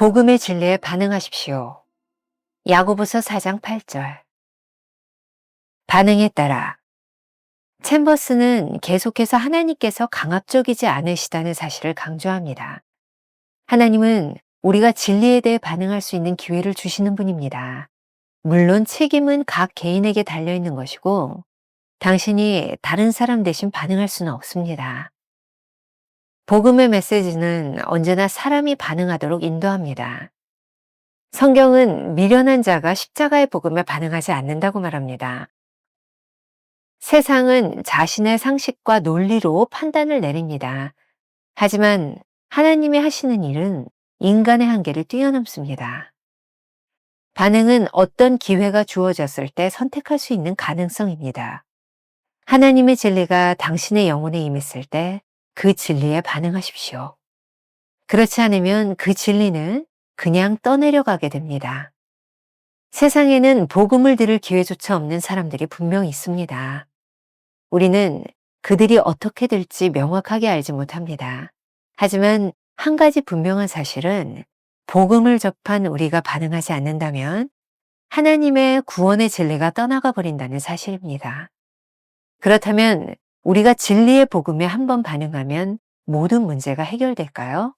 복음의 진리에 반응하십시오. 야고보서 4장 8절. 반응에 따라 챔버스는 계속해서 하나님께서 강압적이지 않으시다는 사실을 강조합니다. 하나님은 우리가 진리에 대해 반응할 수 있는 기회를 주시는 분입니다. 물론 책임은 각 개인에게 달려있는 것이고 당신이 다른 사람 대신 반응할 수는 없습니다. 복음의 메시지는 언제나 사람이 반응하도록 인도합니다. 성경은 미련한 자가 십자가의 복음에 반응하지 않는다고 말합니다. 세상은 자신의 상식과 논리로 판단을 내립니다. 하지만 하나님이 하시는 일은 인간의 한계를 뛰어넘습니다. 반응은 어떤 기회가 주어졌을 때 선택할 수 있는 가능성입니다. 하나님의 진리가 당신의 영혼에 임했을 때 그 진리에 반응하십시오. 그렇지 않으면 그 진리는 그냥 떠내려가게 됩니다. 세상에는 복음을 들을 기회조차 없는 사람들이 분명히 있습니다. 우리는 그들이 어떻게 될지 명확하게 알지 못합니다. 하지만 한 가지 분명한 사실은 복음을 접한 우리가 반응하지 않는다면 하나님의 구원의 진리가 떠나가 버린다는 사실입니다. 그렇다면 우리가 진리의 복음에 한번 반응하면 모든 문제가 해결될까요?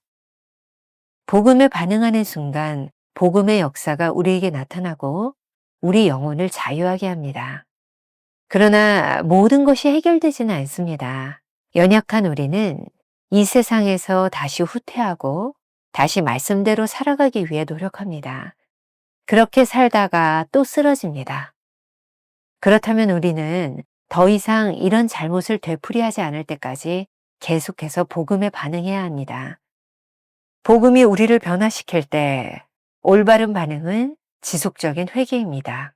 복음에 반응하는 순간 복음의 역사가 우리에게 나타나고 우리 영혼을 자유하게 합니다. 그러나 모든 것이 해결되지는 않습니다. 연약한 우리는 이 세상에서 다시 후퇴하고 다시 말씀대로 살아가기 위해 노력합니다. 그렇게 살다가 또 쓰러집니다. 그렇다면 우리는 더 이상 이런 잘못을 되풀이하지 않을 때까지 계속해서 복음에 반응해야 합니다. 복음이 우리를 변화시킬 때 올바른 반응은 지속적인 회개입니다.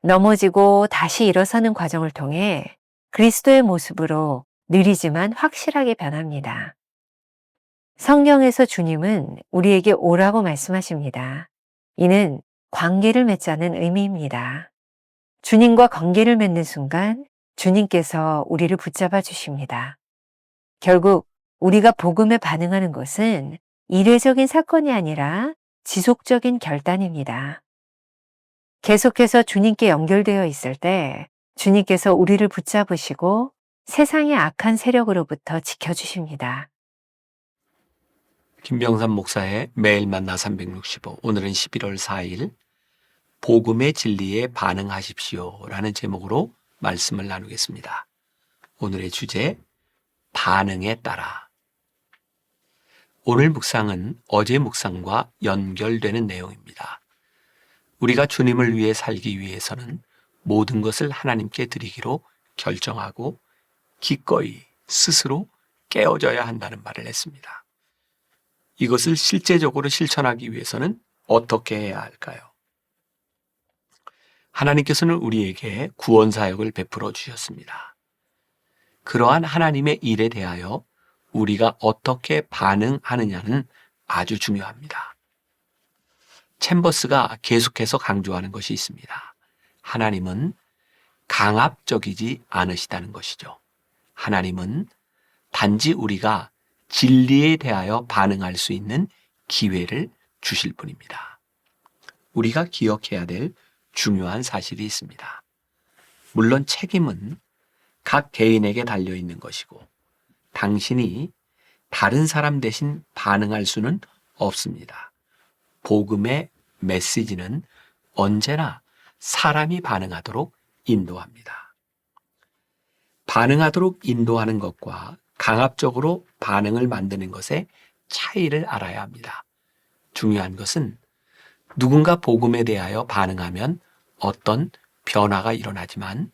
넘어지고 다시 일어서는 과정을 통해 그리스도의 모습으로 느리지만 확실하게 변합니다. 성경에서 주님은 우리에게 오라고 말씀하십니다. 이는 관계를 맺자는 의미입니다. 주님과 관계를 맺는 순간 주님께서 우리를 붙잡아 주십니다. 결국 우리가 복음에 반응하는 것은 이례적인 사건이 아니라 지속적인 결단입니다. 계속해서 주님께 연결되어 있을 때 주님께서 우리를 붙잡으시고 세상의 악한 세력으로부터 지켜주십니다. 김병삼 목사의 매일 만나 365, 오늘은 11월 4일 복음의 진리에 반응하십시오 라는 제목으로 말씀을 나누겠습니다. 오늘의 주제, 반응에 따라. 오늘 묵상은 어제 묵상과 연결되는 내용입니다. 우리가 주님을 위해 살기 위해서는 모든 것을 하나님께 드리기로 결정하고 기꺼이 스스로 깨어져야 한다는 말을 했습니다. 이것을 실제적으로 실천하기 위해서는 어떻게 해야 할까요? 하나님께서는 우리에게 구원 사역을 베풀어 주셨습니다. 그러한 하나님의 일에 대하여 우리가 어떻게 반응하느냐는 아주 중요합니다. 챔버스가 계속해서 강조하는 것이 있습니다. 하나님은 강압적이지 않으시다는 것이죠. 하나님은 단지 우리가 진리에 대하여 반응할 수 있는 기회를 주실 뿐입니다. 우리가 기억해야 될 중요한 사실이 있습니다. 물론 책임은 각 개인에게 달려 있는 것이고 당신이 다른 사람 대신 반응할 수는 없습니다. 복음의 메시지는 언제나 사람이 반응하도록 인도합니다. 반응하도록 인도하는 것과 강압적으로 반응을 만드는 것의 차이를 알아야 합니다. 중요한 것은 누군가 복음에 대하여 반응하면 어떤 변화가 일어나지만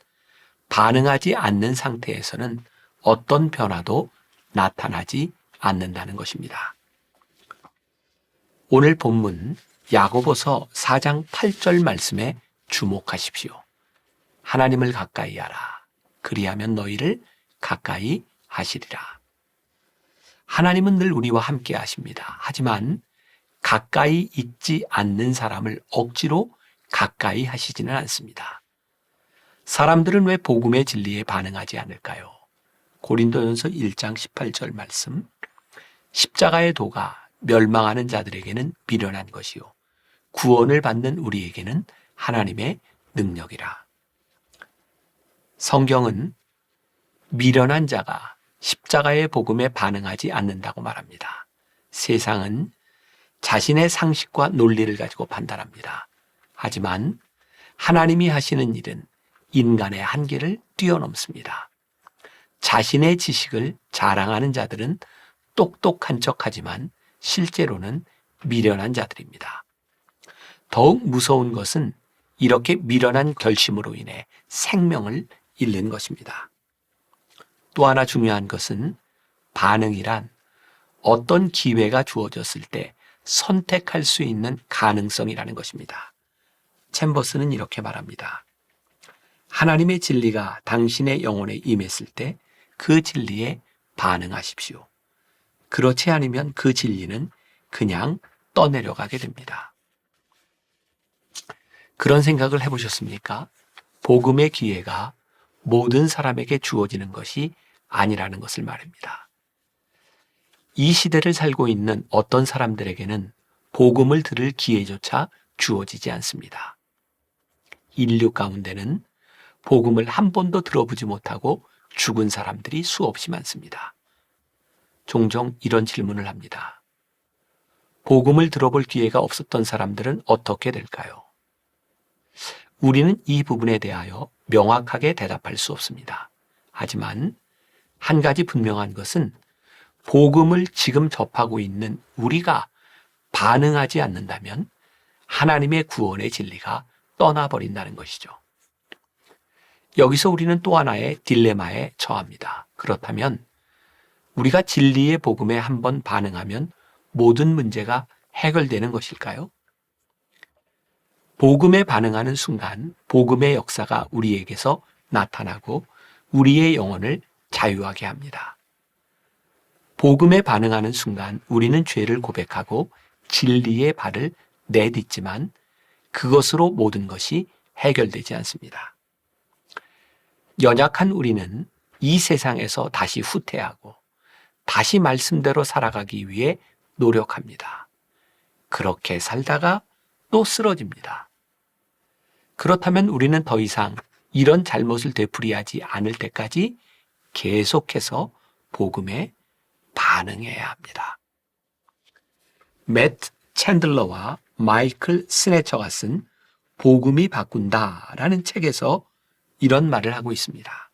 반응하지 않는 상태에서는 어떤 변화도 나타나지 않는다는 것입니다. 오늘 본문 야고보서 4장 8절 말씀에 주목하십시오. 하나님을 가까이 하라. 그리하면 너희를 가까이 하시리라. 하나님은 늘 우리와 함께 하십니다. 하지만 가까이 있지 않는 사람을 억지로 가까이 하시지는 않습니다. 사람들은 왜 복음의 진리에 반응하지 않을까요? 고린도전서 1장 18절 말씀, 십자가의 도가 멸망하는 자들에게는 미련한 것이요 구원을 받는 우리에게는 하나님의 능력이라. 성경은 미련한 자가 십자가의 복음에 반응하지 않는다고 말합니다. 세상은 자신의 상식과 논리를 가지고 판단합니다. 하지만 하나님이 하시는 일은 인간의 한계를 뛰어넘습니다. 자신의 지식을 자랑하는 자들은 똑똑한 척하지만 실제로는 미련한 자들입니다. 더욱 무서운 것은 이렇게 미련한 결심으로 인해 생명을 잃는 것입니다. 또 하나 중요한 것은 반응이란 어떤 기회가 주어졌을 때 선택할 수 있는 가능성이라는 것입니다. 챔버스는 이렇게 말합니다. 하나님의 진리가 당신의 영혼에 임했을 때 그 진리에 반응하십시오. 그렇지 않으면 그 진리는 그냥 떠내려가게 됩니다. 그런 생각을 해보셨습니까? 복음의 기회가 모든 사람에게 주어지는 것이 아니라는 것을 말합니다. 이 시대를 살고 있는 어떤 사람들에게는 복음을 들을 기회조차 주어지지 않습니다. 인류 가운데는 복음을 한 번도 들어보지 못하고 죽은 사람들이 수없이 많습니다. 종종 이런 질문을 합니다. 복음을 들어볼 기회가 없었던 사람들은 어떻게 될까요? 우리는 이 부분에 대하여 명확하게 대답할 수 없습니다. 하지만 한 가지 분명한 것은 복음을 지금 접하고 있는 우리가 반응하지 않는다면 하나님의 구원의 진리가 떠나버린다는 것이죠. 여기서 우리는 또 하나의 딜레마에 처합니다. 그렇다면 우리가 진리의 복음에 한번 반응하면 모든 문제가 해결되는 것일까요? 복음에 반응하는 순간 복음의 역사가 우리에게서 나타나고 우리의 영혼을 자유하게 합니다. 복음에 반응하는 순간 우리는 죄를 고백하고 진리의 발을 내딛지만 그것으로 모든 것이 해결되지 않습니다. 연약한 우리는 이 세상에서 다시 후퇴하고 다시 말씀대로 살아가기 위해 노력합니다. 그렇게 살다가 또 쓰러집니다. 그렇다면 우리는 더 이상 이런 잘못을 되풀이하지 않을 때까지 계속해서 복음에 반응해야 합니다. 맷 챈들러와 마이클 스네처가 쓴 복음이 바꾼다라는 책에서 이런 말을 하고 있습니다.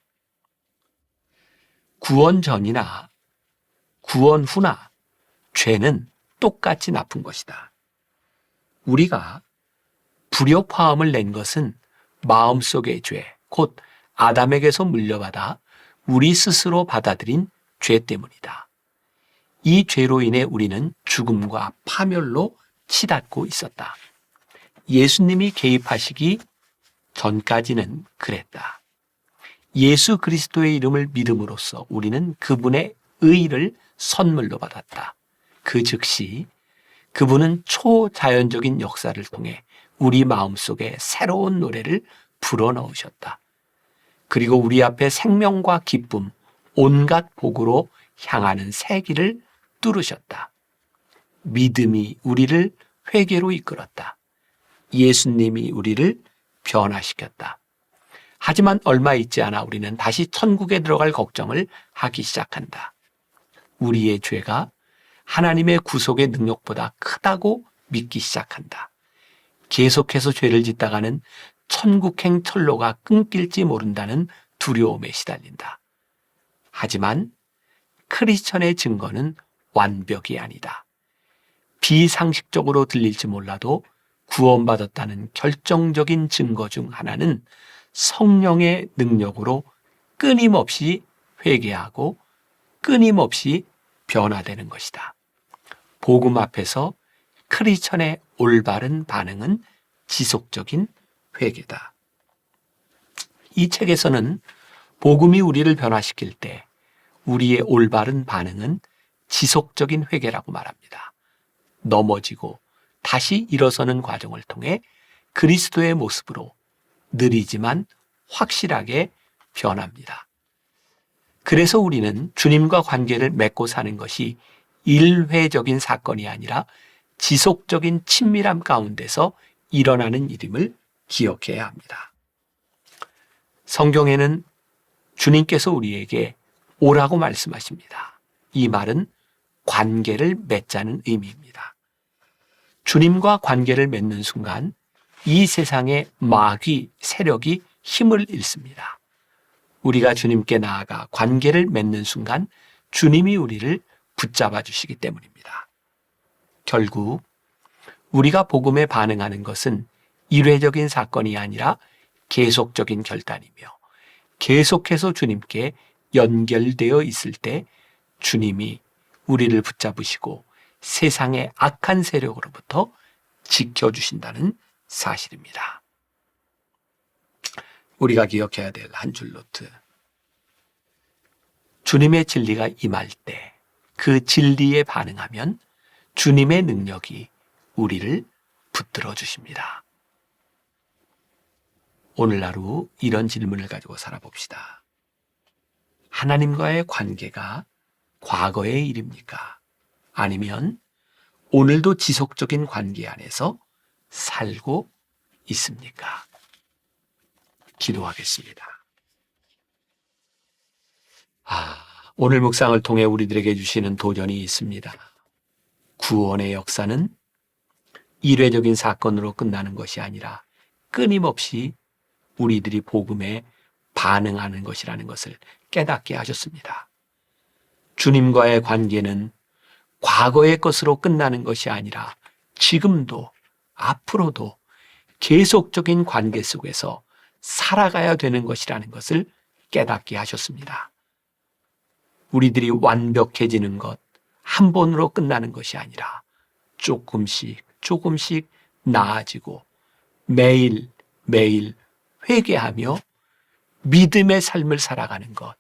구원 전이나 구원 후나 죄는 똑같이 나쁜 것이다. 우리가 불협화음을 낸 것은 마음속의 죄, 곧 아담에게서 물려받아 우리 스스로 받아들인 죄 때문이다. 이 죄로 인해 우리는 죽음과 파멸로 치닫고 있었다. 예수님이 개입하시기 전까지는 그랬다. 예수 그리스도의 이름을 믿음으로써 우리는 그분의 의를 선물로 받았다. 그 즉시 그분은 초자연적인 역사를 통해 우리 마음속에 새로운 노래를 불어넣으셨다. 그리고 우리 앞에 생명과 기쁨, 온갖 복으로 향하는 새 길을 뚫으셨다. 믿음이 우리를 회개로 이끌었다. 예수님이 우리를 변화시켰다. 하지만 얼마 있지 않아 우리는 다시 천국에 들어갈 걱정을 하기 시작한다. 우리의 죄가 하나님의 구속의 능력보다 크다고 믿기 시작한다. 계속해서 죄를 짓다가는 천국행 철로가 끊길지 모른다는 두려움에 시달린다. 하지만 크리스천의 증거는 완벽이 아니다. 비상식적으로 들릴지 몰라도 구원받았다는 결정적인 증거 중 하나는 성령의 능력으로 끊임없이 회개하고 끊임없이 변화되는 것이다. 복음 앞에서 크리스천의 올바른 반응은 지속적인 회개다. 이 책에서는 복음이 우리를 변화시킬 때 우리의 올바른 반응은 지속적인 회개라고 말합니다. 넘어지고 다시 일어서는 과정을 통해 그리스도의 모습으로 느리지만 확실하게 변합니다. 그래서 우리는 주님과 관계를 맺고 사는 것이 일회적인 사건이 아니라 지속적인 친밀함 가운데서 일어나는 일임을 기억해야 합니다. 성경에는 주님께서 우리에게 오라고 말씀하십니다. 이 말은 관계를 맺자는 의미입니다. 주님과 관계를 맺는 순간 이 세상의 마귀 세력이 힘을 잃습니다. 우리가 주님께 나아가 관계를 맺는 순간 주님이 우리를 붙잡아 주시기 때문입니다. 결국 우리가 복음에 반응하는 것은 일회적인 사건이 아니라 계속적인 결단이며 계속해서 주님께 연결되어 있을 때 주님이 우리를 붙잡으시고 세상의 악한 세력으로부터 지켜주신다는 사실입니다. 우리가 기억해야 될 한 줄 노트. 주님의 진리가 임할 때 그 진리에 반응하면 주님의 능력이 우리를 붙들어 주십니다. 오늘 하루 이런 질문을 가지고 살아봅시다. 하나님과의 관계가 과거의 일입니까? 아니면 오늘도 지속적인 관계 안에서 살고 있습니까? 기도하겠습니다. 오늘 묵상을 통해 우리들에게 주시는 도전이 있습니다. 구원의 역사는 일회적인 사건으로 끝나는 것이 아니라 끊임없이 우리들이 복음에 반응하는 것이라는 것을 깨닫게 하셨습니다. 주님과의 관계는 과거의 것으로 끝나는 것이 아니라 지금도 앞으로도 계속적인 관계 속에서 살아가야 되는 것이라는 것을 깨닫게 하셨습니다. 우리들이 완벽해지는 것, 한 번으로 끝나는 것이 아니라 조금씩 조금씩 나아지고 매일 매일 회개하며 믿음의 삶을 살아가는 것,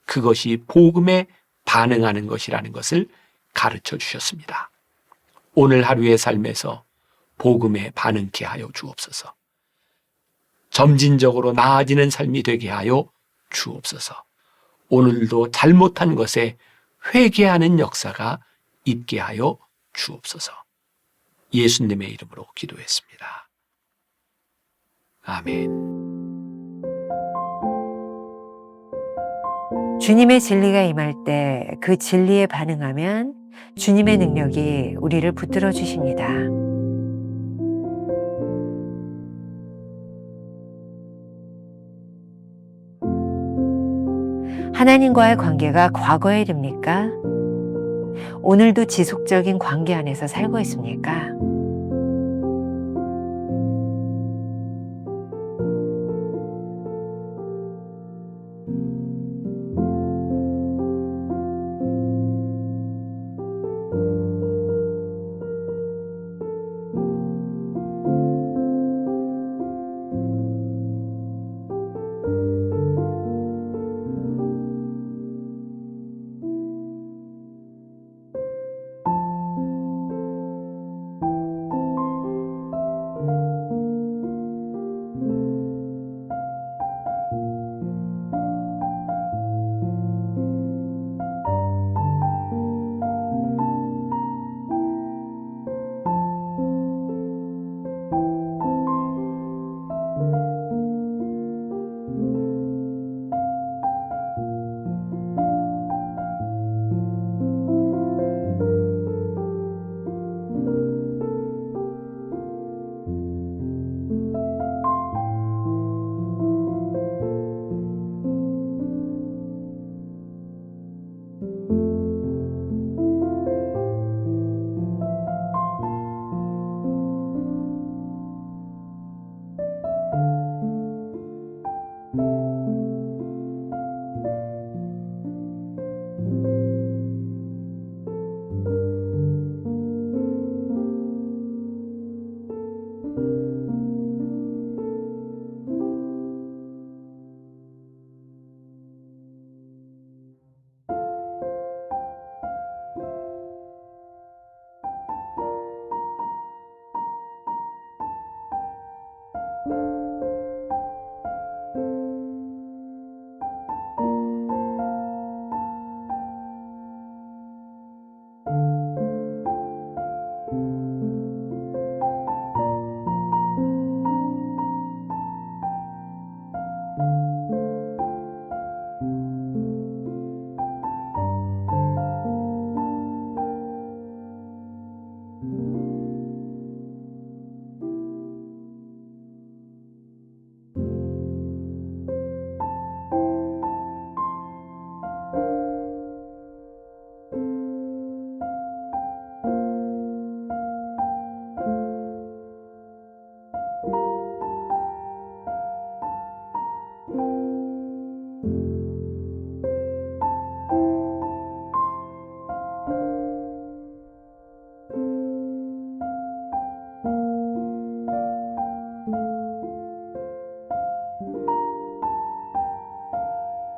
그것이 복음에 반응하는 것이라는 것을 가르쳐 주셨습니다. 오늘 하루의 삶에서 복음에 반응케 하여 주옵소서. 점진적으로 나아지는 삶이 되게 하여 주옵소서. 오늘도 잘못한 것에 회개하는 역사가 있게 하여 주옵소서. 예수님의 이름으로 기도했습니다. 아멘. 주님의 진리가 임할 때 그 진리에 반응하면 주님의 능력이 우리를 붙들어 주십니다. 하나님과의 관계가 과거의 일입니까? 오늘도 지속적인 관계 안에서 살고 있습니까?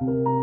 주.